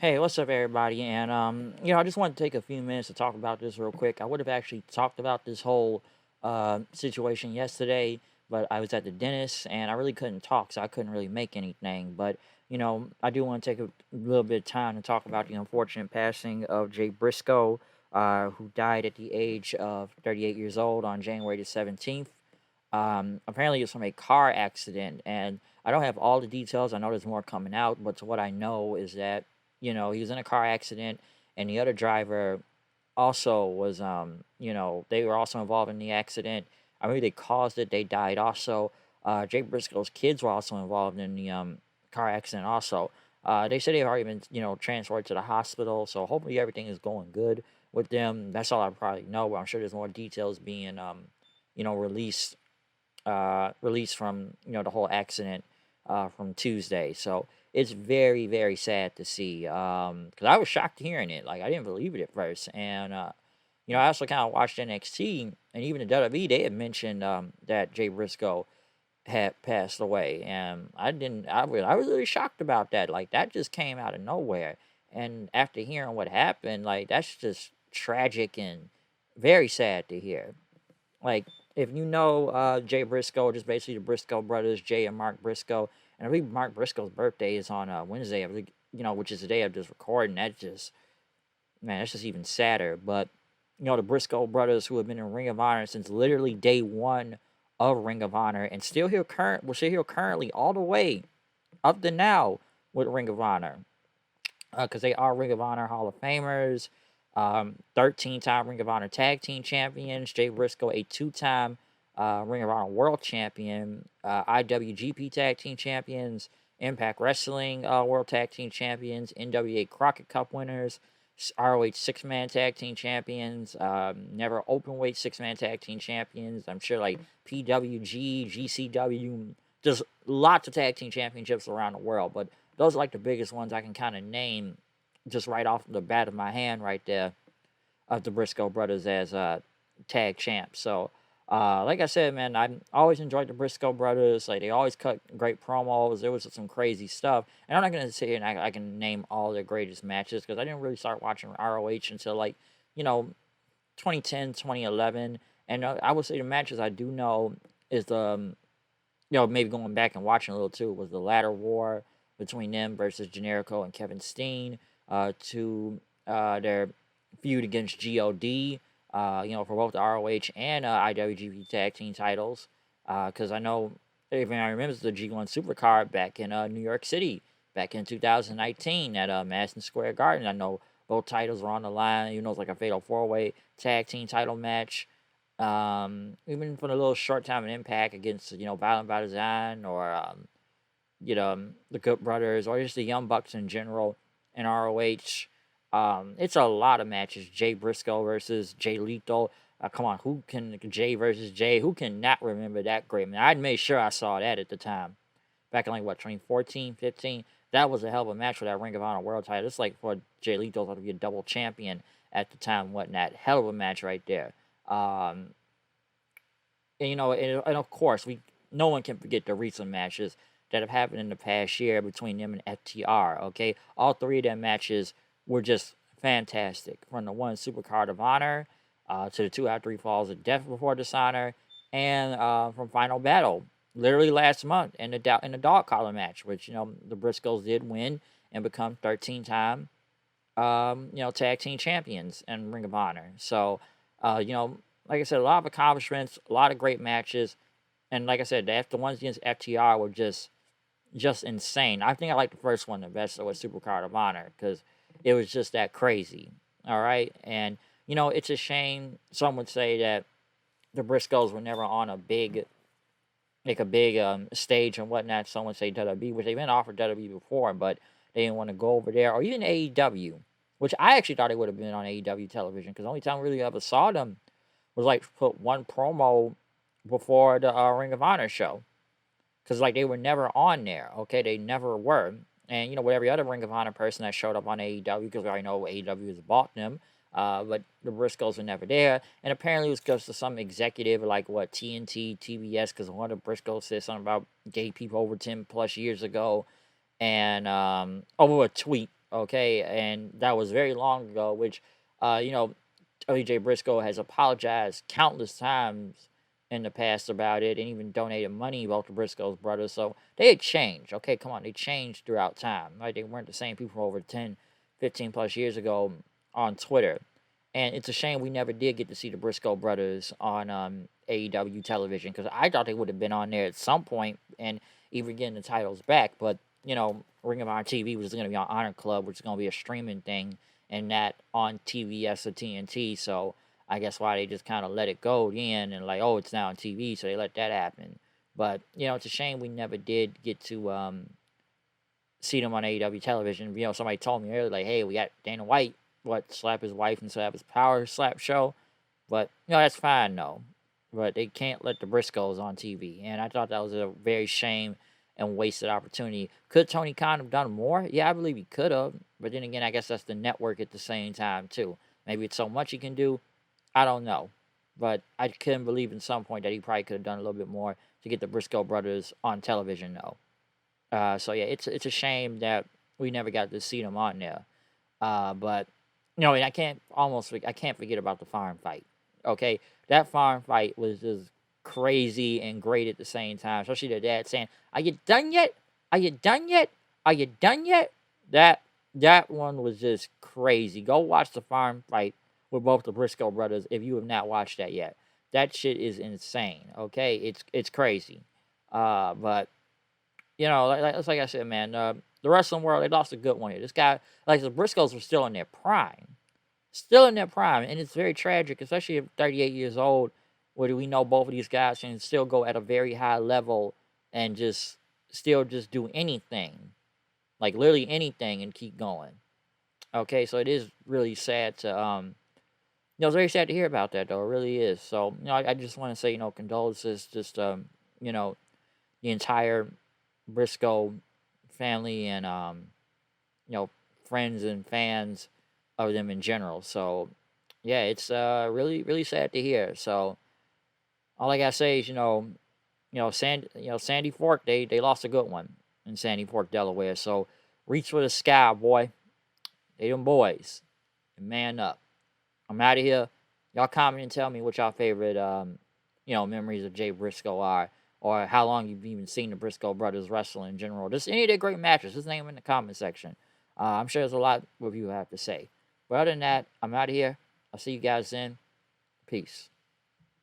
Hey, what's up, everybody? And I just want to take a few minutes to talk about this real quick. I would have actually talked about this whole situation yesterday, but I was at the dentist and I really couldn't talk, so I couldn't really make anything. But I do want to take a little bit of time to talk about the unfortunate passing of Jay Briscoe, who died at the age of 38 years old on January the 17th. Apparently, it was from a car accident, and I don't have all the details. I know there's more coming out, but to what I know is that he was in a car accident, and the other driver also was they were also involved in the accident. I mean, they caused it. They died also. Jay Briscoe's kids were also involved in the car accident also. They said they've already been transferred to the hospital, so hopefully everything is going good with them. That's all I probably know. But I'm sure there's more details being released released from the whole accident from Tuesday. So it's very very sad to see because I was shocked hearing it. Like I didn't believe it at first, and I also kind of watched NXT and even the WWE. They had mentioned that Jay Briscoe had passed away, and I didn't. I was really shocked about that. Like that just came out of nowhere, and after hearing what happened, like that's just tragic and very sad to hear. Like, if you know Jay Briscoe, just basically the Briscoe brothers, Jay and Mark Briscoe, and I believe Mark Briscoe's birthday is on Wednesday, I believe, which is the day of this recording. That's just, man, that's just even sadder. But, the Briscoe brothers who have been in Ring of Honor since literally day one of Ring of Honor and we're still here currently all the way up to now with Ring of Honor because they are Ring of Honor Hall of Famers, 13-time Ring of Honor Tag Team Champions. Jay Briscoe, a two-time Ring of Honor World Champion, IWGP Tag Team Champions, Impact Wrestling World Tag Team Champions, NWA Crockett Cup winners, ROH Six-Man Tag Team Champions, Never Openweight Six-Man Tag Team Champions. I'm sure like PWG, GCW, just lots of tag team championships around the world. But those are like the biggest ones I can kind of name just right off the bat of my hand right there of the Briscoe brothers as tag champs. So, like I said, man, I always enjoyed the Briscoe brothers. Like they always cut great promos. There was some crazy stuff, and I'm not gonna sit here and I can name all their greatest matches because I didn't really start watching ROH until like you know 2010, 2011. And I would say the matches I do know is the maybe going back and watching a little too was the ladder war between them versus Generico and Kevin Steen to their feud against God. For both the ROH and IWGP Tag Team titles. Because I know, even I remember the G1 Supercard back in New York City back in 2019 at Madison Square Garden. I know both titles were on the line. It was like a fatal four-way tag team title match. Even for the little short time in Impact against Violent by Design or the Good Brothers or just the Young Bucks in general in ROH. It's a lot of matches. Jay Briscoe versus Jay Lethal. Come on, who can Jay versus Jay? Who can not remember that great man? I made sure I saw that at the time, back in like what 2014, 15. That was a hell of a match for that Ring of Honor World Title. It's like for Jay Lethal to be a double champion at the time, and whatnot. Hell of a match right there. And of course, no one can forget the recent matches that have happened in the past year between them and FTR. Okay, all three of them matches were just fantastic. From the one Supercard of Honor to the 2 out 3 Falls of Death Before Dishonor, and from Final Battle, literally last month in the dog collar match, which the Briscoes did win and become 13-time tag team champions in Ring of Honor. So like I said, a lot of accomplishments, a lot of great matches, and like I said, the ones against FTR were just insane. I think I like the first one the best, so with Supercard of Honor, because it was just that crazy. All right, and it's a shame. Some would say that the Briscoes were never on a big stage and whatnot. Some would say WWE, which they've been offered WWE before, but they didn't want to go over there, or even AEW, which I actually thought they would have been on AEW television, because the only time we really ever saw them was like put one promo before the Ring of Honor show, because like they were never on there. Okay, they never were. And with every other Ring of Honor person that showed up on AEW, because I know AEW has bought them, but the Briscoes were never there. And apparently it was because of some executive like what TNT, TBS, because one of the Briscoes said something about gay people over 10 plus years ago, and over a tweet Okay, and that was very long ago. Which, you know, Jay Briscoe has apologized countless times in the past about it, and even donated money about the Briscoe's brothers. So they had changed. Okay, come on, they changed throughout time. Right, they weren't the same people over 10, 15 plus years ago on Twitter. And it's a shame we never did get to see the Briscoe brothers on AEW television, because I thought they would have been on there at some point and even getting the titles back. But, Ring of Honor TV was going to be on Honor Club, which is going to be a streaming thing, and not on TBS or TNT. So I guess why they just kind of let it go in and like, oh, it's now on TV, so they let that happen. But, it's a shame we never did get to see them on AEW television. Somebody told me earlier, like, hey, we got Dana White, slap his wife and slap his power slap show. But, that's fine, though. But they can't let the Briscoes on TV. And I thought that was a very shame and wasted opportunity. Could Tony Khan have done more? Yeah, I believe he could have. But then again, I guess that's the network at the same time, too. Maybe it's so much he can do. I don't know. But I couldn't believe in some point that he probably could have done a little bit more to get the Briscoe brothers on television, though. So yeah, it's a shame that we never got to see them on there. But and I can't forget about the farm fight. Okay, that farm fight was just crazy and great at the same time. Especially their dad saying, "Are you done yet? Are you done yet? Are you done yet?" That one was just crazy. Go watch the farm fight with both the Briscoe brothers if you have not watched that yet. That shit is insane. Okay, it's crazy. But like I said, man, the wrestling world, they lost a good one here. This guy, like the Briscoes, were still in their prime, and it's very tragic, especially at 38 years old. Where we know both of these guys can still go at a very high level and just still just do anything, like literally anything, and keep going. Okay, so it is really sad to it's very sad to hear about that, though. It really is. So I just want to say condolences, just the entire Briscoe family and friends and fans of them in general. So yeah, it's really really sad to hear. So all I gotta say is Sandy Fork, they lost a good one in Sandy Fork, Delaware. So reach for the sky, boy. They them boys. And man up. I'm out of here. Y'all comment and tell me what y'all favorite memories of Jay Briscoe are, or how long you've even seen the Briscoe brothers wrestle in general. Just any of their great matches. Just name them in the comment section. I'm sure there's a lot of you have to say. But other than that, I'm out of here. I'll see you guys then. Peace.